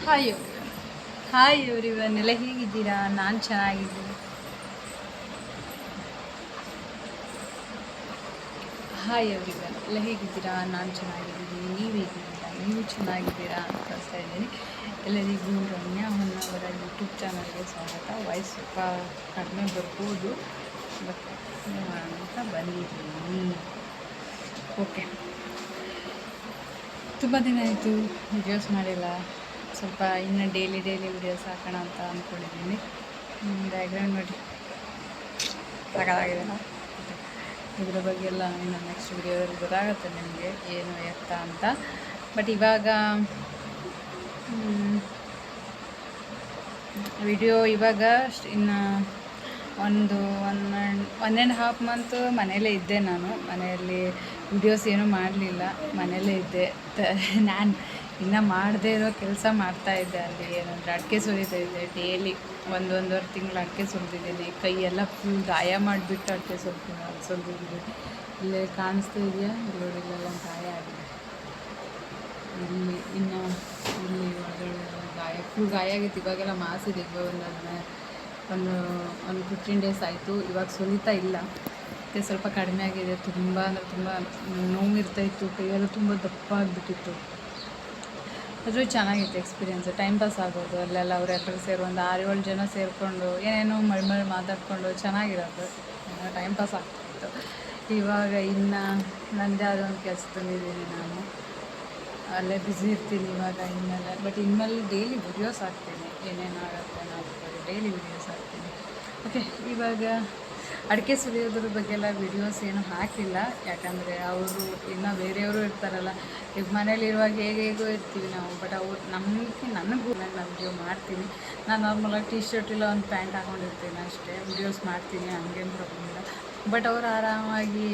Hi hi everyone ಎಲ್ಲ ಹೇಗಿದ್ದೀರಾ? ನಾನು ಚೆನ್ನಾಗಿದ್ದೀನಿ. ಹಾಯ್ ಎವ್ರಿವನ್ ಎಲ್ಲ ಹೇಗಿದ್ದೀರಾ? ನಾನು ಚೆನ್ನಾಗಿದ್ದೀನಿ. ನೀವು ಹೇಗಿದ್ದೀರಾ? ನೀವು ಚೆನ್ನಾಗಿದ್ದೀರಾ ಅಂತ ಕಳಿಸ್ತಾ ಇದ್ದೀನಿ. ಎಲ್ಲರಿಗೂ ರಮ್ಯಾ ಹೊನ್ನವರ ಯೂಟ್ಯೂಬ್ ಚಾನಲ್ಗೆ ಸ್ವಾಗತ. ವಾಯ್ಸ್ ಸ್ವಲ್ಪ ಕಡಿಮೆ ಬರ್ಬೋದು, ಬಟ್ ಅಂತ ಬಂದಿದ್ದೀನಿ. ಓಕೆ, ತುಂಬ ದಿನ ಆಯಿತು ವಿಡಿಯೋಸ್ ಮಾಡಿಲ್ಲ. ಸ್ವಲ್ಪ ಇನ್ನು ಡೈಲಿ ವಿಡಿಯೋಸ್ ಹಾಕೋಣ ಅಂತ ಅಂದ್ಕೊಂಡಿದ್ದೀನಿ. ಬ್ಯಾಕ್ಗ್ರೌಂಡ್ ನೋಡಿ ಸಾಕಾಗಿದೆಯಲ್ಲ. ಇದ್ರ ಬಗ್ಗೆ ಎಲ್ಲ ಇನ್ನು ನೆಕ್ಸ್ಟ್ ವಿಡಿಯೋದಲ್ಲಿ ಗೊತ್ತಾಗುತ್ತೆ ನಿಮಗೆ ಏನು ಎತ್ತ ಅಂತ. ಬಟ್ ಇವಾಗ ವಿಡಿಯೋ ಇವಾಗ ಇನ್ನು ಒನ್ ಆ್ಯಂಡ್ ಹಾಫ್ ಮಂತ್ ಮನೆಯಲ್ಲೇ ಇದ್ದೆ. ನಾನು ಮನೆಯಲ್ಲಿ ವಿಡಿಯೋಸ್ ಏನೂ ಮಾಡಲಿಲ್ಲ, ಮನೆಯಲ್ಲೇ ಇದ್ದೆ. ನಾನು ಇನ್ನೂ ಮಾಡದೇ ಇರೋ ಕೆಲಸ ಮಾಡ್ತಾಯಿದ್ದೆ. ಅಲ್ಲಿ ಏನಂದರೆ ಅಡಿಕೆ ಸುಲಿತಾ ಇದ್ದೆ. ಡೈಲಿ ಒಂದೂವರೆ ತಿಂಗಳು ಅಡಿಕೆ ಸುಲಿದಿದ್ದೀನಿ. ಕೈಯೆಲ್ಲ ಫುಲ್ ಗಾಯ ಮಾಡಿಬಿಟ್ಟು ಅಡಿಕೆ ಸುಲಿದಿದ್ದೀನಿ. ಇಲ್ಲೇ ಕಾಣಿಸ್ತಾ ಇದೆಯಾ? ಇಲ್ಲೆಲ್ಲ ಗಾಯ ಆಗಿದೆ. ಇಲ್ಲಿ ಇನ್ನು ಇಲ್ಲಿ ಒಳಗಡೆ ಫುಲ್ ಗಾಯ ಆಗೈತೆ. ಇವಾಗೆಲ್ಲ ಮಾಸಿದೆ. ಒಂದು 15 ಡೇಸ್ ಆಯಿತು. ಇವಾಗ ಸುಲಿತಾ ಇಲ್ಲ, ಮತ್ತು ಸ್ವಲ್ಪ ಕಡಿಮೆ ಆಗಿದೆ. ತುಂಬ ಅಂದರೆ ತುಂಬ ನೋವಿರ್ತಾಯಿತ್ತು. ಕೈಯೆಲ್ಲ ತುಂಬ ದಪ್ಪ ಆಗಿಬಿಟ್ಟಿತ್ತು. ಅದ್ರ ಚೆನ್ನಾಗಿತ್ತು ಎಕ್ಸ್ಪೀರಿಯೆನ್ಸ್. ಟೈಮ್ ಪಾಸ್ ಆಗೋದು ಅಲ್ಲೆಲ್ಲ. ಅವರೆಲ್ಲರೂ ಸೇರಿ ಒಂದು 6-7 ಜನ ಸೇರಿಕೊಂಡು ಏನೇನೋ ಮಳೆ ಮಾತಾಡಿಕೊಂಡು ಚೆನ್ನಾಗಿರೋದು, ಟೈಮ್ ಪಾಸ್ ಆಗ್ತಿತ್ತು. ಇವಾಗ ಇನ್ನು ನನ್ನದೇ ಆದ ಒಂದು ಕೆಲಸ ತಂದಿದ್ದೀನಿ. ನಾನು ಅಲ್ಲೇ ಬ್ಯುಸಿ ಇರ್ತೀನಿ ಇವಾಗ ಇನ್ಮೇಲೆ. ಬಟ್ ಇನ್ಮೇಲೆ ಡೈಲಿ ವಿಡಿಯೋಸ್ ಹಾಕ್ತೀನಿ. ಏನೇನಾಗುತ್ತೆ ನೋಡ್ಕೊಂಡು ಡೈಲಿ ವಿಡಿಯೋಸ್ ಹಾಕ್ತೀನಿ. ಓಕೆ, ಇವಾಗ ಅಡಿಕೆ ಸುಲಿಯೋದ್ರ ಬಗ್ಗೆ ಎಲ್ಲ ವಿಡಿಯೋಸ್ ಏನು ಹಾಕಿಲ್ಲ. ಯಾಕಂದರೆ ಅವರು ಇನ್ನೂ ಬೇರೆಯವರು ಇರ್ತಾರಲ್ಲ. ಈಗ ಮನೇಲಿರುವಾಗ ಹೇಗೋ ಇರ್ತೀವಿ ನಾವು. ಬಟ್ ಅವ್ರು ನನಗೂ ನಾನು ವಿಡಿಯೋ ಮಾಡ್ತೀನಿ. ನಾನು ನಾರ್ಮಲಾಗಿ ಟೀ ಶರ್ಟ್ ಇಲ್ಲ ಒಂದು ಪ್ಯಾಂಟ್ ಹಾಕ್ಕೊಂಡಿರ್ತೀನಿ ಅಷ್ಟೇ. ವಿಡಿಯೋಸ್ ಮಾಡ್ತೀನಿ, ಹಂಗೇನು ಪ್ರಾಬ್ಲಮ್ ಇಲ್ಲ. ಬಟ್ ಅವರು ಆರಾಮಾಗಿ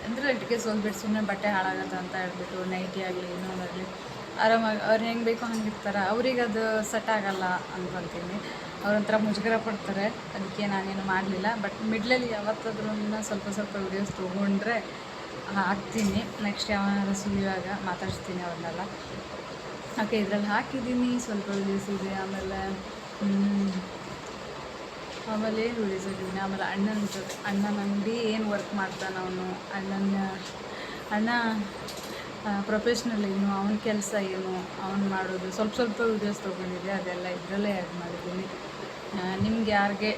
ಅಂದರೆ ಅಡಿಕೆ ಸೋಲ್ಬಿಟ್ಟು ಸುಮ್ಮನೆ ಬಟ್ಟೆ ಹಾಳಾಗತ್ತೆ ಅಂತ ಹೇಳ್ಬಿಟ್ಟು ನೈಟಿ ಆಗಲಿ ಏನೋ ಆಗಲಿ ಆರಾಮಾಗಿ ಅವ್ರು ಹೆಂಗೆ ಬೇಕೋ ಹಂಗಿರ್ತಾರೆ. ಅವ್ರಿಗೆ ಅದು ಸೆಟ್ ಆಗಲ್ಲ ಅಂದ್ಕೊತೀನಿ. ಅವ್ರೊಂಥರ ಮುಜುಗರ ಪಡ್ತಾರೆ. ಅದಕ್ಕೆ ನಾನೇನು ಮಾಡಲಿಲ್ಲ. ಬಟ್ ಮಿಡ್ಲಲ್ಲಿ ಯಾವತ್ತಾದ್ರೂ ಸ್ವಲ್ಪ ವಿಡಿಯೋಸ್ ತೊಗೊಂಡ್ರೆ ಹಾಕ್ತೀನಿ. ನೆಕ್ಸ್ಟ್ ಯಾವನಾದ್ರು ಸುಲಿಯುವಾಗ ಮಾತಾಡಿಸ್ತೀನಿ ಅವ್ರನ್ನೆಲ್ಲ. ಓಕೆ, ಇದರಲ್ಲಿ ಹಾಕಿದ್ದೀನಿ. ಸ್ವಲ್ಪ ವಿಡಿಯೋಸ್ ಇದೆ. ಆಮೇಲೆ ಏನು ವಿಡಿಯೋಸ್ ಹಾಕಿದ್ದೀನಿ. ಆಮೇಲೆ ಅಣ್ಣನ ಅಂಗಡಿ ಏನು ವರ್ಕ್ ಮಾಡ್ತಾನೆ ಅವನು. ಅಣ್ಣ ಪ್ರೊಫೆಷ್ನಲ್ ಏನು, ಅವನ ಕೆಲಸ ಏನು, ಅವನು ಮಾಡೋದು ಸ್ವಲ್ಪ ವೀಡಿಯೋಸ್ ತೊಗೊಂಡಿದ್ದೆ. ಅದೆಲ್ಲ ಇದರಲ್ಲೇ ಆ್ಯಡ್ ಮಾಡಿದ್ದೀನಿ. ನಿಮ್ಗೆ ಯಾರಿಗೆ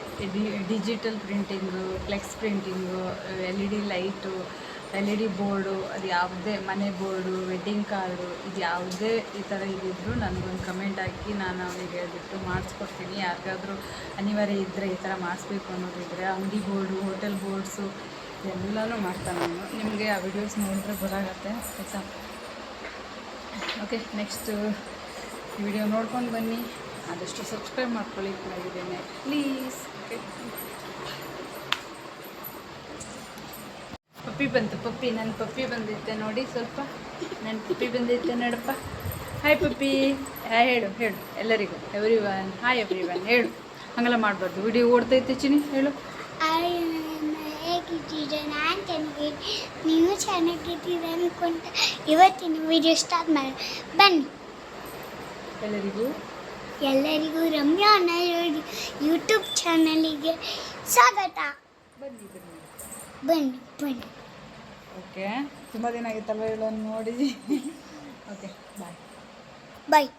digital printing, flex printing, LED light, LED board, ಅದು ಯಾವುದೇ ಮನೆ ಬೋರ್ಡು, ವೆಡ್ಡಿಂಗ್ ಕಾರ್ಡು, ಇದು ಯಾವುದೇ ಈ ಥರ ಇದ್ದಿದ್ರು ನನಗೊಂದು ಕಮೆಂಟ್ ಹಾಕಿ ನಾನು ಅವನಿಗೆ ಹೇಳ್ಬಿಟ್ಟು ಮಾಡಿಸ್ಕೊಡ್ತೀನಿ. ಯಾರಿಗಾದ್ರೂ ಅನಿವಾರ್ಯ ಇದ್ದರೆ, ಈ ಥರ ಮಾಡಿಸ್ಬೇಕು ಅನ್ನೋದಿದ್ದರೆ, ಅಂಗಡಿ ಬೋರ್ಡು, ಹೋಟೆಲ್ ಬೋರ್ಡ್ಸು ಎಲ್ಲನೂ ಮಾಡ್ತಾನೆ ನಾನು. ನಿಮಗೆ ಆ ವಿಡಿಯೋಸ್ ನೋಡಿದ್ರೆ ಗೊತ್ತಾಗತ್ತೆ ಆಯಿತಾ. ಓಕೆ, ನೆಕ್ಸ್ಟ್ ವಿಡಿಯೋ ನೋಡ್ಕೊಂಡು ಬನ್ನಿ. ಆದಷ್ಟು ಸಬ್ಸ್ಕ್ರೈಬ್ ಮಾಡ್ಕೊಳ್ಳಿ ಕೆಳಗಿದ್ದೇನೆ ಪ್ಲೀಸ್. ಓಕೆ, ನನ್ನ ಪಪ್ಪಿ ಬಂದಿತ್ತೆ ನೋಡಿ. ಸ್ವಲ್ಪ ನನ್ನ ಪಪ್ಪಿ ಬಂದಿತ್ತೆ ನೋಡಪ್ಪ. ಹಾಯ್ ಪಪ್ಪಿ, ಹೇಳು ಎಲ್ಲರಿಗೂ ಎವ್ರಿವನ್. ಹಾಯ್ ಎವ್ರಿವನ್ ಹೇಳು. ಹಂಗೆಲ್ಲ ಮಾಡಬಾರ್ದು. ವಿಡಿಯೋ ಓಡ್ತೈತೆ ಚಿನಿ, ಹೇಳು. ಹೇಗಿದ್ದೀರಾ? ನಾನು ಚೆನ್ನಾಗಿದ್ದೀನಿ, ನೀವು ಚೆನ್ನಾಗಿದ್ದೀರ ಅಂದ್ಕೊಂಡ ಇವತ್ತಿನ ವಿಡಿಯೋ ಸ್ಟಾರ್ಟ್ ಮಾಡಿ. ಬನ್ನಿ. ಎಲ್ಲರಿಗೂ ರಮ್ಯಾ ಯೂಟ್ಯೂಬ್ ಚಾನಲಿಗೆ ಸ್ವಾಗತ. ಬನ್ನಿ. ಓಕೆ, ತುಂಬ ದಿನ ಆಗಿತ್ತಲ್ವ ಹೇಳೋನು ನೋಡಿ. ಓಕೆ, ಬಾಯ್.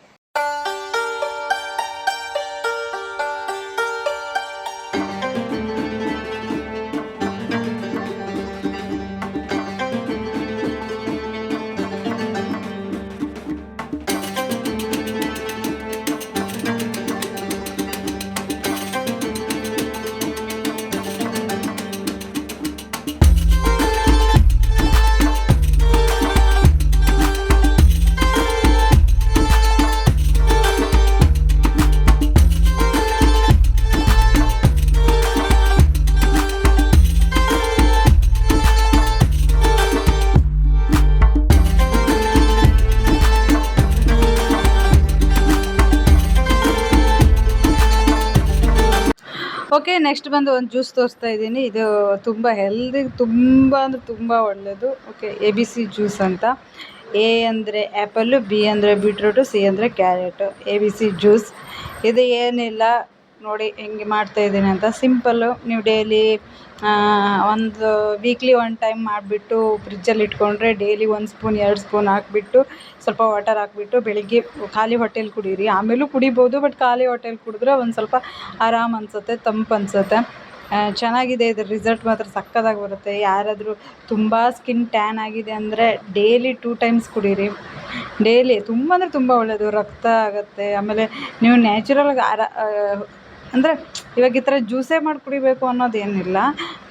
ಓಕೆ, ನೆಕ್ಸ್ಟ್ ಬಂದು ಒಂದು ಜ್ಯೂಸ್ ತೋರಿಸ್ತಾ ಇದ್ದೀನಿ. ಇದು ತುಂಬ ಹೆಲ್ದಿ, ತುಂಬ ಅಂದರೆ ತುಂಬ ಒಳ್ಳೆಯದು. ಓಕೆ, ABC ಜ್ಯೂಸ್ ಅಂತ. A ಅಂದರೆ ಆ್ಯಪಲ್ಲು, B ಅಂದರೆ ಬೀಟ್ರೂಟು, C ಅಂದರೆ ಕ್ಯಾರೆಟು. ABC juice. ಇದು ಏನಿಲ್ಲ ನೋಡಿ ಹೆಂಗೆ ಮಾಡ್ತಾಯಿದ್ದೀನಿ ಅಂತ. ಸಿಂಪಲ್ಲು. ನೀವು ಡೈಲಿ ಒಂದು ವೀಕ್ಲಿ 1 ಟೈಮ್ ಮಾಡಿಬಿಟ್ಟು ಫ್ರಿಜ್ಜಲ್ಲಿ ಇಟ್ಕೊಂಡ್ರೆ ಡೈಲಿ 1 ಸ್ಪೂನ್ 2 ಸ್ಪೂನ್ ಹಾಕ್ಬಿಟ್ಟು ಸ್ವಲ್ಪ ವಾಟರ್ ಹಾಕ್ಬಿಟ್ಟು ಬೆಳಿಗ್ಗೆ ಖಾಲಿ ಹೊಟ್ಟೆಲಿ ಕುಡೀರಿ. ಆಮೇಲೂ ಕುಡಿಬೋದು, ಬಟ್ ಖಾಲಿ ಹೊಟ್ಟೆಲಿ ಕುಡಿದ್ರೆ ಒಂದು ಸ್ವಲ್ಪ ಆರಾಮ್ ಅನಿಸುತ್ತೆ, ತಂಪು ಅನಿಸುತ್ತೆ. ಚೆನ್ನಾಗಿದೆ. ಇದ್ರ ರಿಸಲ್ಟ್ ಮಾತ್ರ ಸಕ್ಕತ್ತಾಗಿ ಬರುತ್ತೆ. ಯಾರಾದರೂ ತುಂಬ ಸ್ಕಿನ್ ಟ್ಯಾನ್ ಆಗಿದೆ ಅಂದರೆ ಡೈಲಿ 2 ಟೈಮ್ಸ್ ಕುಡೀರಿ. ಡೈಲಿ ತುಂಬ ಅಂದರೆ ತುಂಬ ಒಳ್ಳೆಯದು. ರಕ್ತ ಆಗುತ್ತೆ. ಆಮೇಲೆ ನೀವು ನ್ಯಾಚುರಲ್ಗೆ ಅಂದರೆ ಇವಾಗ ಈ ಥರ ಜ್ಯೂಸೇ ಮಾಡಿ ಕುಡಿಬೇಕು ಅನ್ನೋದೇನಿಲ್ಲ.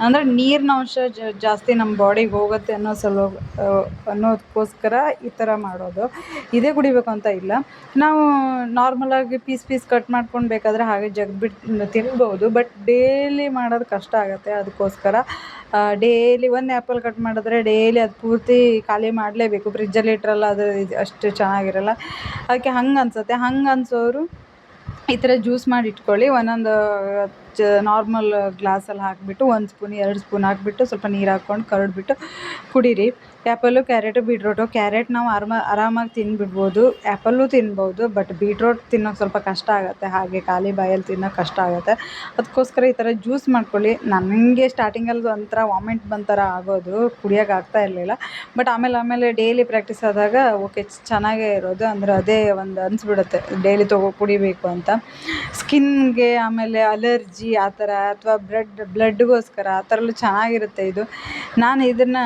ಅಂದರೆ ನೀರಿನ ಅಂಶ ಜಾಸ್ತಿ ನಮ್ಮ ಬಾಡಿಗೆ ಹೋಗುತ್ತೆ ಅನ್ನೋದಕ್ಕೋಸ್ಕರ ಈ ಥರ ಮಾಡೋದು. ಇದೇ ಕುಡಿಬೇಕು ಅಂತ ಇಲ್ಲ. ನಾವು ನಾರ್ಮಲಾಗಿ ಪೀಸ್ ಕಟ್ ಮಾಡ್ಕೊಂಡು ಬೇಕಾದರೆ ಹಾಗೆ ಜಗ್ಬಿಟ್ಟು ತಿನ್ಬೋದು. ಬಟ್ ಡೈಲಿ ಮಾಡೋದು ಕಷ್ಟ ಆಗುತ್ತೆ. ಅದಕ್ಕೋಸ್ಕರ ಡೈಲಿ 1 ಆ್ಯಪಲ್ ಕಟ್ ಮಾಡಿದ್ರೆ ಡೈಲಿ ಅದು ಪೂರ್ತಿ ಖಾಲಿ ಮಾಡಲೇಬೇಕು. ಫ್ರಿಜ್ಜಲ್ಲಿ ಇಟ್ಟರಲ್ಲ ಅದು ಅಷ್ಟು ಚೆನ್ನಾಗಿರಲ್ಲ. ಅದಕ್ಕೆ ಹಂಗೆ ಅನಿಸುತ್ತೆ. ಹಂಗೆ ಅನಿಸೋರು ಈ ಥರ ಜ್ಯೂಸ್ ಮಾಡಿ ಇಟ್ಕೊಳ್ಳಿ. ಒಂದೊಂದು ನಾರ್ಮಲ್ ಗ್ಲಾಸಲ್ಲಿ ಹಾಕಿಬಿಟ್ಟು 1 ಸ್ಪೂನ್ 2 ಸ್ಪೂನ್ ಹಾಕಿಬಿಟ್ಟು ಸ್ವಲ್ಪ ನೀರು ಹಾಕ್ಕೊಂಡು ಕರಡ್ಬಿಟ್ಟು ಕುಡೀರಿ. Apple, carrot, beetroot. ಕ್ಯಾರೆಟ್ ನಾವು ಆರಾಮಾಗಿ ತಿಂದುಬಿಡ್ಬೋದು. ಆ್ಯಪಲ್ಲು ತಿನ್ಬೋದು. ಬಟ್ ಬೀಟ್ರೋಟ್ ತಿನ್ನೋಕೆ ಸ್ವಲ್ಪ ಕಷ್ಟ ಆಗುತ್ತೆ. ಹಾಗೆ ಖಾಲಿ ಬಾಯಲ್ಲಿ ತಿನ್ನೋಕೆ ಕಷ್ಟ ಆಗುತ್ತೆ. ಅದಕ್ಕೋಸ್ಕರ ಈ ಥರ ಜ್ಯೂಸ್ ಮಾಡ್ಕೊಳ್ಳಿ. ನನಗೆ ಸ್ಟಾರ್ಟಿಂಗಲ್ಲಿ ಒಂಥರ ವಾಮಿಟ್ ಬಂಥರ ಆಗೋದು, ಕುಡಿಯೋಕೆ ಆಗ್ತಾ ಇರಲಿಲ್ಲ. ಬಟ್ ಆಮೇಲೆ ಡೈಲಿ ಪ್ರಾಕ್ಟೀಸ್ ಆದಾಗ ಓಕೆ, ಚೆನ್ನಾಗೇ ಇರೋದು. ಅಂದರೆ ಅದೇ ಒಂದು ಅನಿಸ್ಬಿಡುತ್ತೆ ಡೈಲಿ ಕುಡಿಬೇಕು ಅಂತ. ಸ್ಕಿನ್ಗೆ ಆಮೇಲೆ ಅಲರ್ಜಿ ಆ ಥರ ಅಥವಾ ಬ್ಲಡ್ಗೋಸ್ಕರ ಆ ಥರ ಎಲ್ಲ ಚೆನ್ನಾಗಿರುತ್ತೆ ಇದು. ನಾನು ಇದನ್ನು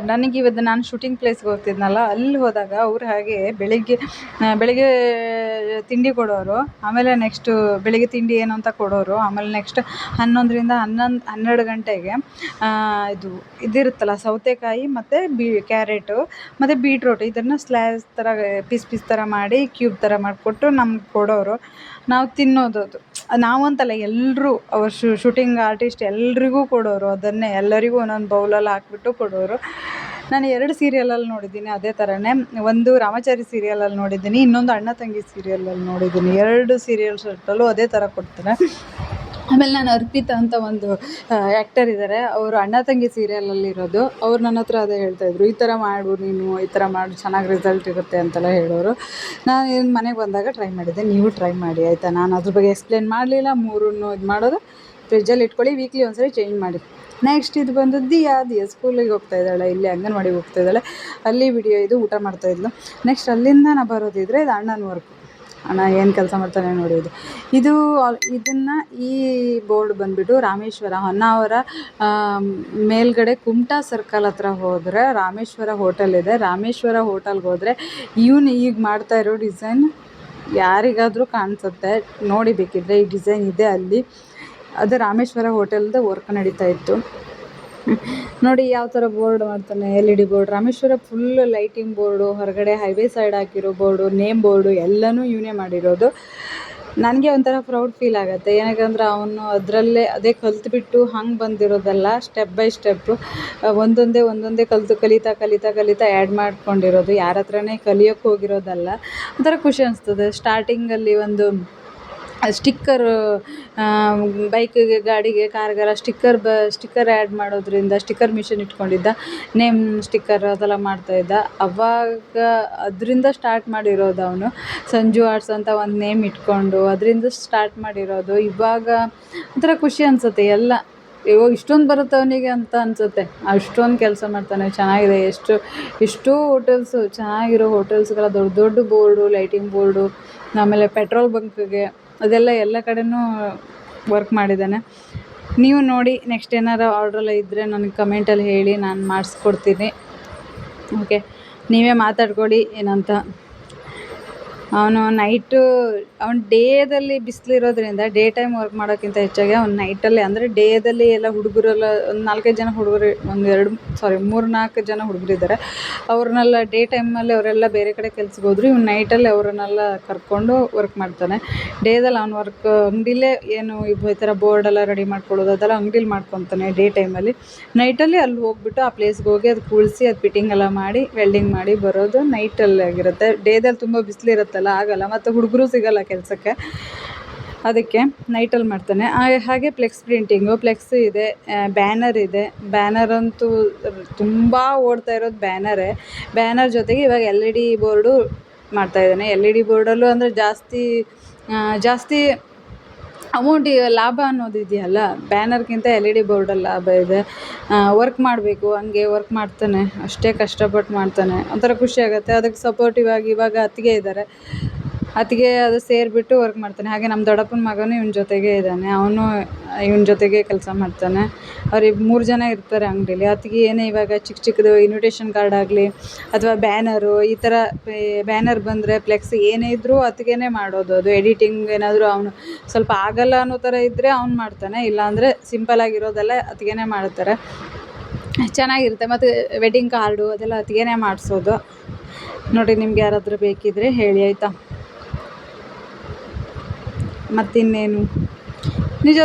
ನನಗಿವತ್ತು ನಾನು ಶೂಟಿಂಗ್ ಪ್ಲೇಸ್ಗೆ ಹೋಗ್ತಿದ್ನಲ್ಲ, ಅಲ್ಲಿ ಹೋದಾಗ ಅವ್ರು ಹಾಗೆ ಬೆಳಿಗ್ಗೆ ತಿಂಡಿ ಕೊಡೋರು. ಆಮೇಲೆ ನೆಕ್ಸ್ಟು ಬೆಳಿಗ್ಗೆ ತಿಂಡಿ ಏನು ಅಂತ ಕೊಡೋರು. ಆಮೇಲೆ ನೆಕ್ಸ್ಟ್ 11ರಿಂದ 12 ಗಂಟೆಗೆ ಇದಿರುತ್ತಲ್ಲ ಸೌತೆಕಾಯಿ ಮತ್ತು ಕ್ಯಾರೆಟು ಮತ್ತು ಬೀಟ್ರೋಟು ಇದನ್ನು ಸ್ಲ್ಯಾಸ್ ಥರ ಪೀಸ್ ಥರ ಮಾಡಿ ಕ್ಯೂಬ್ ಥರ ಮಾಡಿಕೊಟ್ಟು ನಮ್ಗೆ ಕೊಡೋರು. ನಾವು ತಿನ್ನೋದು. ಅದು ನಾವಂತಲ್ಲ, ಎಲ್ಲರೂ ಅವ್ರು ಶೂಟಿಂಗ್ ಆರ್ಟಿಸ್ಟ್ ಎಲ್ರಿಗೂ ಕೊಡೋರು. ಅದನ್ನೇ ಎಲ್ಲರಿಗೂ ಒಂದೊಂದು ಬೌಲಲ್ಲಿ ಹಾಕ್ಬಿಟ್ಟು ಕೊಡೋರು. ನಾನು 2 ಸೀರಿಯಲಲ್ಲಿ ನೋಡಿದ್ದೀನಿ ಅದೇ ಥರನೇ. ಒಂದು ರಾಮಾಚಾರಿ ಸೀರಿಯಲಲ್ಲಿ ನೋಡಿದ್ದೀನಿ, ಇನ್ನೊಂದು ಅಣ್ಣ ತಂಗಿ ಸೀರಿಯಲಲ್ಲಿ ನೋಡಿದ್ದೀನಿ. 2 ಸೀರಿಯಲ್ ಶರ್ಟಲ್ಲೂ ಅದೇ ಥರ ಕೊಡ್ತಾರೆ. ಆಮೇಲೆ ನಾನು ಅರ್ಪಿತಾ ಅಂತ ಒಂದು ಆ್ಯಕ್ಟರ್ ಇದ್ದಾರೆ, ಅವರು ಅಣ್ಣ ತಂಗಿ ಸೀರಿಯಲಲ್ಲಿರೋದು. ಅವ್ರು ನನ್ನ ಹತ್ರ ಅದೇ ಹೇಳ್ತಾಯಿದ್ರು, ಈ ಥರ ಮಾಡು ನೀನು, ಈ ಥರ ಮಾಡು ಚೆನ್ನಾಗಿ ರಿಸಲ್ಟ್ ಇರುತ್ತೆ ಅಂತೆಲ್ಲ ಹೇಳೋರು. ನಾನು ಮನೆಗೆ ಬಂದಾಗ ಟ್ರೈ ಮಾಡಿದ್ದೆ. ನೀವು ಟ್ರೈ ಮಾಡಿ ಆಯಿತಾ. ನಾನು ಅದ್ರ ಬಗ್ಗೆ ಎಕ್ಸ್ಪ್ಲೇನ್ ಮಾಡಲಿಲ್ಲ. 3 ಇದು ಮಾಡೋದು. ಫ್ರಿಜ್ಜಲ್ಲಿ ಇಟ್ಕೊಳ್ಳಿ, ವೀಕ್ಲಿ ಒಂದ್ಸರಿ ಚೇಂಜ್ ಮಾಡಿ. ನೆಕ್ಸ್ಟ್ ಇದು ಬಂದು ದಿಯಾ ಸ್ಕೂಲಿಗೆ ಹೋಗ್ತಾ ಇದ್ದಾಳೆ, ಇಲ್ಲಿ ಅಂಗನವಾಡಿಗೆ ಹೋಗ್ತಾ ಇದ್ದಾಳೆ. ಅಲ್ಲಿ ವಿಡಿಯೋ ಇದು ಊಟ ಮಾಡ್ತಾಯಿದ್ಲು. ನೆಕ್ಸ್ಟ್ ಅಲ್ಲಿಂದ ನಾನು ಬರೋದಿದ್ರೆ ಇದು ಅಣ್ಣನ ವರ್ಕು. ಅಣ್ಣ ಏನು ಕೆಲಸ ಮಾಡ್ತಾನೆ ನೋಡಿ. ಇದನ್ನು ಈ ಬೋರ್ಡ್ ಬಂದುಬಿಟ್ಟು ರಾಮೇಶ್ವರ ಹೊನ್ನಾವರ ಮೇಲ್ಗಡೆ ಕುಮಟಾ ಸರ್ಕಲ್ ಹತ್ರ ಹೋದರೆ ರಾಮೇಶ್ವರ ಹೋಟೆಲ್ ಇದೆ. ರಾಮೇಶ್ವರ ಹೋಟೆಲ್ಗೆ ಹೋದರೆ ಇವನು ಈಗ ಮಾಡ್ತಾ ಇರೋ ಡಿಸೈನ್ ಯಾರಿಗಾದರೂ ಕಾಣಿಸುತ್ತೆ, ನೋಡಿ ಬೇಕಿದ್ದರೆ. ಈ ಡಿಸೈನ್ ಇದೆ ಅಲ್ಲಿ. ಅದು ರಾಮೇಶ್ವರ ಹೋಟೆಲ್ದು ವರ್ಕ್ ನಡೀತಾ ಇತ್ತು. ನೋಡಿ ಯಾವ ಥರ ಬೋರ್ಡ್ ಮಾಡ್ತಾನೆ, LED board. Rameshwara full lighting board, ಹೊರಗಡೆ ಹೈವೇ ಸೈಡ್ ಹಾಕಿರೋ ಬೋರ್ಡು, ನೇಮ್ ಬೋರ್ಡು ಎಲ್ಲನೂ ಇವನೇ ಮಾಡಿರೋದು. ನನಗೆ ಒಂಥರ ಪ್ರೌಡ್ ಫೀಲ್ ಆಗುತ್ತೆ. ಏನಕ್ಕಂದ್ರೆ ಅವನು ಅದರಲ್ಲೇ ಅದೇ ಕಲ್ತ್ಬಿಟ್ಟು ಹಂಗೆ ಬಂದಿರೋದಲ್ಲ, ಸ್ಟೆಪ್ ಬೈ ಸ್ಟೆಪ್ಪು ಒಂದೊಂದೇ ಕಲಿತಾ ಆ್ಯಡ್ ಮಾಡ್ಕೊಂಡಿರೋದು. ಯಾರ ಹತ್ರನೇ ಕಲಿಯೋಕ್ಕೆ ಹೋಗಿರೋದಲ್ಲ. ಒಂಥರ ಖುಷಿ ಅನಿಸ್ತದೆ. ಸ್ಟಾರ್ಟಿಂಗಲ್ಲಿ ಒಂದು ಸ್ಟಿಕ್ಕರ್, ಬೈಕಿಗೆ, ಗಾಡಿಗೆ, ಕಾರ್ಗೆಲ್ಲ ಸ್ಟಿಕ್ಕರ್ ಆ್ಯಡ್ ಮಾಡೋದ್ರಿಂದ ಸ್ಟಿಕ್ಕರ್ ಮಿಷನ್ ಇಟ್ಕೊಂಡಿದ್ದ. ನೇಮ್ ಸ್ಟಿಕ್ಕರ್ ಅದೆಲ್ಲ ಮಾಡ್ತಾಯಿದ್ದ. ಅವಾಗ ಅದರಿಂದ ಸ್ಟಾರ್ಟ್ ಮಾಡಿರೋದು ಅವನು. ಸಂಜು ಆರ್ಟ್ಸ್ ಅಂತ ಒಂದು ನೇಮ್ ಇಟ್ಕೊಂಡು ಅದರಿಂದ ಸ್ಟಾರ್ಟ್ ಮಾಡಿರೋದು. ಇವಾಗ ಒಂಥರ ಖುಷಿ ಅನಿಸುತ್ತೆ. ಎಲ್ಲ ಇಷ್ಟೊಂದು ಬರುತ್ತೆ ಅವನಿಗೆ ಅಂತ ಅನಿಸುತ್ತೆ. ಅಷ್ಟೊಂದು ಕೆಲಸ ಮಾಡ್ತಾನೆ. ಚೆನ್ನಾಗಿದೆ. ಎಷ್ಟೋ ಹೋಟೆಲ್ಸು, ಚೆನ್ನಾಗಿರೋ ಹೋಟೆಲ್ಸ್ಗಳ ದೊಡ್ಡ ಬೋರ್ಡು, ಲೈಟಿಂಗ್ ಬೋರ್ಡು, ಆಮೇಲೆ ಪೆಟ್ರೋಲ್ ಬಂಕ್ಗೆ ಅದೆಲ್ಲ ಎಲ್ಲ ಕಡೆನೂ ವರ್ಕ್ ಮಾಡಿದ್ದಾನೆ. ನೀವು ನೋಡಿ. ನೆಕ್ಸ್ಟ್ ಏನಾರು ಆರ್ಡ್ರೆಲ್ಲ ಇದ್ದರೆ ನನಗೆ ಕಮೆಂಟಲ್ಲಿ ಹೇಳಿ, ನಾನು ಮಾಡಿಸ್ಕೊಡ್ತೀನಿ. ಓಕೆ, ನೀವೇ ಮಾತಾಡ್ಕೊಳ್ಳಿ ಏನಂತ. ಅವನು ಡೇದಲ್ಲಿ ಬಿಸಿಲಿರೋದ್ರಿಂದ ಡೇ ಟೈಮ್ ವರ್ಕ್ ಮಾಡೋಕ್ಕಿಂತ ಹೆಚ್ಚಾಗಿ ಅವ್ನು ನೈಟಲ್ಲಿ, ಅಂದರೆ ಡೇದಲ್ಲಿ ಎಲ್ಲ ಹುಡುಗರೆಲ್ಲ ಒಂದು 4-5 ಜನ ಹುಡುಗರು, 3-4 ಜನ ಹುಡುಗರಿದ್ದಾರೆ. ಅವ್ರನ್ನೆಲ್ಲ ಡೇ ಟೈಮಲ್ಲಿ ಅವರೆಲ್ಲ ಬೇರೆ ಕಡೆ ಕೆಲ್ಸಕ್ಕೆ ಹೋದ್ರು. ಇವ್ನು ನೈಟಲ್ಲಿ ಅವರನ್ನೆಲ್ಲ ಕರ್ಕೊಂಡು ವರ್ಕ್ ಮಾಡ್ತಾನೆ. ಡೇದಲ್ಲಿ ಅವ್ನು ವರ್ಕ್ ಅಂಗಡಿಲೇ ಏನು ಈ ಥರ ಬೋರ್ಡೆಲ್ಲ ರೆಡಿ ಮಾಡ್ಕೊಳ್ಳೋದು ಅದೆಲ್ಲ ಅಂಗಡಿಲಿ ಮಾಡ್ಕೊತಾನೆ ಡೇ ಟೈಮಲ್ಲಿ. ನೈಟಲ್ಲಿ ಅಲ್ಲಿ ಹೋಗ್ಬಿಟ್ಟು ಆ ಪ್ಲೇಸ್ಗೆ ಹೋಗಿ ಅದು ಕೂಳಿಸಿ ಅದು ಫಿಟ್ಟಿಂಗ್ ಎಲ್ಲ ಮಾಡಿ ವೆಲ್ಡಿಂಗ್ ಮಾಡಿ ಬರೋದು ನೈಟಲ್ಲಿ ಆಗಿರುತ್ತೆ. ಡೇದಲ್ಲಿ ತುಂಬ ಬಿಸಿಲಿರುತ್ತಲ್ಲ, ಆಗಲ್ಲ. ಮತ್ತು ಹುಡುಗರು ಸಿಗೋಲ್ಲ ಕೆಲಸಕ್ಕೆ. ಅದಕ್ಕೆ ನೈಟಲ್ಲಿ ಮಾಡ್ತಾನೆ. ಹಾಗೆ ಫ್ಲೆಕ್ಸ್ ಪ್ರಿಂಟಿಂಗು, ಫ್ಲೆಕ್ಸ್ ಇದೆ, ಬ್ಯಾನರ್ ಇದೆ. ಬ್ಯಾನರ್ ಅಂತೂ ತುಂಬ ಓಡ್ತಾ ಇರೋದು ಬ್ಯಾನರೇ. ಬ್ಯಾನರ್ ಜೊತೆಗೆ ಇವಾಗ LED ಬೋರ್ಡು ಮಾಡ್ತಾಯಿದ್ದಾನೆ. LED ಬೋರ್ಡಲ್ಲೂ ಅಂದರೆ ಜಾಸ್ತಿ ಅಮೌಂಟ್ ಲಾಭ ಅನ್ನೋದು ಇದೆಯಲ್ಲ, ಬ್ಯಾನರ್ಗಿಂತ LED ಬೋರ್ಡಲ್ಲಿ ಲಾಭ ಇದೆ. ವರ್ಕ್ ಮಾಡಬೇಕು, ಹಂಗೆ ವರ್ಕ್ ಮಾಡ್ತಾನೆ, ಅಷ್ಟೇ ಕಷ್ಟಪಟ್ಟು ಮಾಡ್ತಾನೆ. ಒಂಥರ ಖುಷಿ ಆಗುತ್ತೆ. ಅದಕ್ಕೆ ಸಪೋರ್ಟಿವ್ ಆಗಿ ಇವಾಗ ಅತ್ತಿಗೆ ಇದ್ದಾರೆ, ಅತ್ತಿಗೆ ಅದು ಸೇರಿಬಿಟ್ಟು ವರ್ಕ್ ಮಾಡ್ತಾನೆ. ಹಾಗೆ ನಮ್ಮ ದೊಡ್ಡಪ್ಪನ ಮಗನೂ ಇವನ ಜೊತೆಗೇ ಇದ್ದಾನೆ, ಅವನು ಇವನ ಜೊತೆಗೇ ಕೆಲಸ ಮಾಡ್ತಾನೆ. ಅವ್ರು 3 ಜನ ಇರ್ತಾರೆ ಅಂಗಡೀಲಿ. ಅತ್ತಿಗೆ ಏನೇ ಇವಾಗ ಚಿಕ್ಕದು ಇನ್ವಿಟೇಷನ್ ಕಾರ್ಡ್ ಆಗಲಿ ಅಥವಾ ಬ್ಯಾನರು, ಈ ಥರ ಬ್ಯಾನರ್ ಬಂದರೆ ಫ್ಲೆಕ್ಸ್ ಏನೇ ಇದ್ದರೂ ಅತ್ತಿಗೆನೇ ಮಾಡೋದು. ಅದು ಎಡಿಟಿಂಗ್ ಏನಾದರೂ ಅವನು ಸ್ವಲ್ಪ ಆಗಲ್ಲ ಅನ್ನೋ ಥರ ಇದ್ದರೆ ಅವ್ನು ಮಾಡ್ತಾನೆ, ಇಲ್ಲಾಂದರೆ ಸಿಂಪಲಾಗಿರೋದೆಲ್ಲ ಅತ್ತಿಗೆನೇ ಮಾಡ್ತಾರೆ. ಚೆನ್ನಾಗಿರುತ್ತೆ. ಮತ್ತು ವೆಡ್ಡಿಂಗ್ ಕಾರ್ಡು ಅದೆಲ್ಲ ಅತ್ತಿಗೆನೇ ಮಾಡಿಸೋದು. ನೋಡಿ, ನಿಮ್ಗೆ ಯಾರಾದರೂ ಬೇಕಿದ್ದರೆ ಹೇಳಿ ಆಯಿತಾ. ಮತ್ತಿನ್ನೇನು, ನಿಜ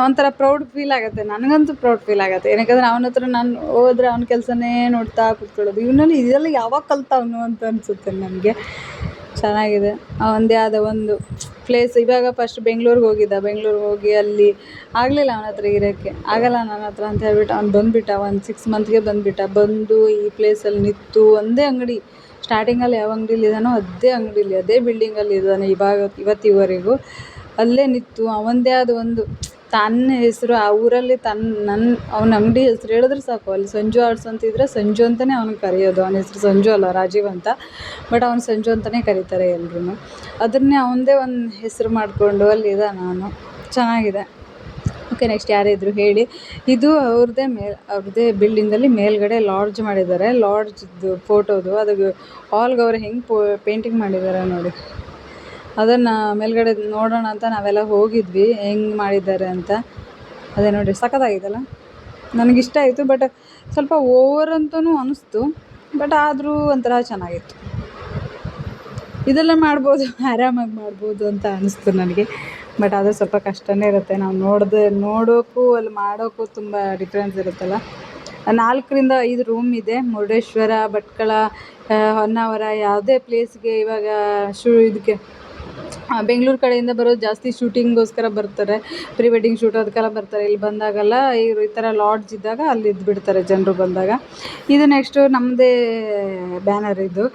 ಒಂಥರ ಪ್ರೌಡ್ ಫೀಲ್ ಆಗುತ್ತೆ. ನನಗಂತೂ ಪ್ರೌಡ್ ಫೀಲ್ ಆಗುತ್ತೆ. ಏನಕ್ಕಂದರೆ ಅವನ ಹತ್ರ ನಾನು ಹೋದ್ರೆ ಅವ್ನ ಕೆಲಸನೇ ನೋಡ್ತಾ ಕೂತ್ಕೊಳ್ಳೋದು. ಇವನಲ್ಲಿ ಇದೆಲ್ಲ ಯಾವಾಗ ಕಲ್ತವನು ಅಂತ ಅನಿಸುತ್ತೆ ನನಗೆ. ಚೆನ್ನಾಗಿದೆ. ಅವನದೇ ಆದ ಒಂದು ಪ್ಲೇಸ್. ಇವಾಗ ಫಸ್ಟ್ ಬೆಂಗ್ಳೂರಿಗೆ ಹೋಗಿ ಅಲ್ಲಿ ಆಗಲಿಲ್ಲ ಅವನ ಹತ್ರ ಇರೋಕ್ಕೆ, ಆಗಲ್ಲ ನನ್ನ ಹತ್ರ ಅಂತ ಹೇಳ್ಬಿಟ್ಟು ಅವ್ನು ಬಂದುಬಿಟ್ಟ. ಒಂದು 6 ಮಂತ್ಗೆ ಬಂದು ಈ ಪ್ಲೇಸಲ್ಲಿ ನಿಂತು ಒಂದೇ ಅಂಗಡಿ, ಸ್ಟಾರ್ಟಿಂಗಲ್ಲಿ ಯಾವ ಅಂಗಡೀಲಿ ಇದ್ದಾನೋ ಅದೇ ಅಂಗಡೀಲಿ, ಅದೇ ಬಿಲ್ಡಿಂಗಲ್ಲಿ ಇದ್ದಾನೆ ಇವತ್ತಿವರೆಗೂ. ಅಲ್ಲೇ ನಿಂತು ಅವನದೇ ಆದ ಒಂದು ತನ್ನ ಹೆಸರು, ಆ ಊರಲ್ಲಿ ಅವನ ಅಂಗಡಿ ಹೆಸರು ಹೇಳಿದ್ರೆ ಸಾಕು, ಅಲ್ಲಿ ಸಂಜು ಆರ್ಟ್ಸ್ ಅಂತಿದ್ರೆ ಸಂಜು ಅಂತಲೇ ಅವ್ನಿಗೆ ಕರೆಯೋದು. ಅವನ ಹೆಸರು ಸಂಜು ಅಲ್ಲ, ರಾಜೀವ್ ಅಂತ, ಬಟ್ ಅವ್ನು ಸಂಜು ಅಂತಲೇ ಕರೀತಾರೆ ಎಲ್ರೂ. ಅದನ್ನೇ ಅವನದೇ ಒಂದು ಹೆಸರು ಮಾಡಿಕೊಂಡು ಅಲ್ಲಿದ್ದಾನೆ ಅವನು. ಚೆನ್ನಾಗಿದೆ. ಓಕೆ, ನೆಕ್ಸ್ಟ್ ಯಾರಿದ್ರು ಹೇಳಿ. ಇದು ಅವ್ರದ್ದೇ ಬಿಲ್ಡಿಂಗಲ್ಲಿ ಮೇಲ್ಗಡೆ ಲಾಡ್ಜ್ ಮಾಡಿದ್ದಾರೆ. ಲಾಡ್ಜ್ದು ಫೋಟೋದು, ಅದು ಹಾಲ್ಗೆ ಅವ್ರು ಹೆಂಗೆ ಪೇಂಟಿಂಗ್ ಮಾಡಿದ್ದಾರೆ ನೋಡಿ. ಅದನ್ನು ಮೇಲ್ಗಡೆ ನೋಡೋಣ ಅಂತ ನಾವೆಲ್ಲ ಹೋಗಿದ್ವಿ, ಹೆಂಗೆ ಮಾಡಿದ್ದಾರೆ ಅಂತ. ಅದೇ ನೋಡಿ, ಸಖತ್ತಾಗಿದೆಯಲ್ಲ. ನನಗಿಷ್ಟ ಆಯಿತು, ಬಟ್ ಸ್ವಲ್ಪ ಓವರ್ ಅಂತಲೂ ಅನ್ನಿಸ್ತು, ಬಟ್ ಆದರೂ ಒಂಥರ ಚೆನ್ನಾಗಿತ್ತು. ಇದೆಲ್ಲ ಮಾಡ್ಬೋದು, ಆರಾಮಾಗಿ ಮಾಡ್ಬೋದು ಅಂತ ಅನ್ನಿಸ್ತು ನನಗೆ. ಬಟ್ ಅದು ಸ್ವಲ್ಪ ಕಷ್ಟನೇ ಇರುತ್ತೆ. ನಾವು ನೋಡೋಕ್ಕೂ ಅಲ್ಲಿ ಮಾಡೋಕ್ಕೂ ತುಂಬ ಡಿಫ್ರೆನ್ಸ್ ಇರುತ್ತಲ್ಲ. 4ರಿಂದ 5 ರೂಮ್ ಇದೆ. ಮುರುಡೇಶ್ವರ, ಭಟ್ಕಳ, ಹೊನ್ನಾವರ, ಯಾವುದೇ ಪ್ಲೇಸ್ಗೆ ಇವಾಗ ಇದಕ್ಕೆ ಬೆಂಗಳೂರು ಕಡೆಯಿಂದ ಬರೋದು ಜಾಸ್ತಿ ಶೂಟಿಂಗ್ಗೋಸ್ಕರ ಬರ್ತಾರೆ, ಪ್ರೀ ವೆಡ್ಡಿಂಗ್ ಶೂಟ್ ಅದಕ್ಕೆಲ್ಲ ಬರ್ತಾರೆ. ಇಲ್ಲಿ ಬಂದಾಗೆಲ್ಲ ಈ ಥರ ಲಾಡ್ಜ್ ಇದ್ದಾಗ ಅಲ್ಲಿ ಇದ್ದುಬಿಡ್ತಾರೆ ಜನರು ಬಂದಾಗ. ಇದು ನೆಕ್ಸ್ಟು ನಮ್ಮದೇ ಬ್ಯಾನರ್. ಇದು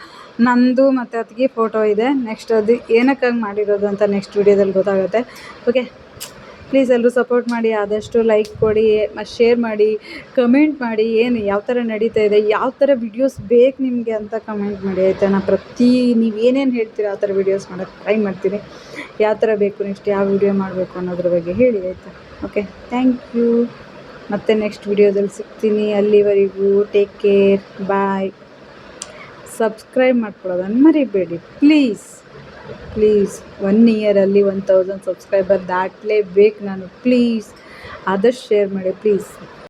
ನಂದು ಮತ್ತು ಅತ್ತಿಗೆ ಫೋಟೋ ಇದೆ. ನೆಕ್ಸ್ಟ್ ಅದು ಏನಕ್ಕೆ ಹಂಗೆ ಮಾಡಿರೋದು ಅಂತ ನೆಕ್ಸ್ಟ್ ವೀಡಿಯೋದಲ್ಲಿ ಗೊತ್ತಾಗುತ್ತೆ. ಓಕೆ, ಪ್ಲೀಸ್ ಎಲ್ಲರೂ ಸಪೋರ್ಟ್ ಮಾಡಿ, ಆದಷ್ಟು ಲೈಕ್ ಕೊಡಿ ಮತ್ತು ಶೇರ್ ಮಾಡಿ, ಕಮೆಂಟ್ ಮಾಡಿ. ಯಾವ ಥರ ನಡೀತಾ ಇದೆ, ಯಾವ ಥರ ವಿಡಿಯೋಸ್ ಬೇಕು ನಿಮಗೆ ಅಂತ ಕಮೆಂಟ್ ಮಾಡಿ ಆಯಿತಾ. ನಾನು ನೀವು ಏನೇನು ಹೇಳ್ತೀರೋ ಆ ಥರ ವೀಡಿಯೋಸ್ ಮಾಡೋಕ್ಕೆ ಟ್ರೈ ಮಾಡ್ತೀನಿ. ಯಾವ ಥರ ಬೇಕು, ನೆಕ್ಸ್ಟ್ ಯಾವ ವಿಡಿಯೋ ಮಾಡಬೇಕು ಅನ್ನೋದ್ರ ಬಗ್ಗೆ ಹೇಳಿ ಆಯಿತಾ. Okay, thank you. ಮತ್ತೆ ನೆಕ್ಸ್ಟ್ ವಿಡಿಯೋದಲ್ಲಿ ಸಿಗ್ತೀನಿ. ಅಲ್ಲಿವರೆಗೂ ಟೇಕ್ ಕೇರ್, ಬಾಯ್. ಸಬ್ಸ್ಕ್ರೈಬ್ ಮಾಡ್ಕೊಳ್ಳೋದನ್ನು ಮರಿಬೇಡಿ ಪ್ಲೀಸ್. 1 ಇಯರಲ್ಲಿ 1000 ಸಬ್ಸ್ಕ್ರೈಬರ್ ದಾಟಲೇಬೇಕು ನಾನು. ಪ್ಲೀಸ್ ಆದಷ್ಟು ಶೇರ್ ಮಾಡಿ ಪ್ಲೀಸ್.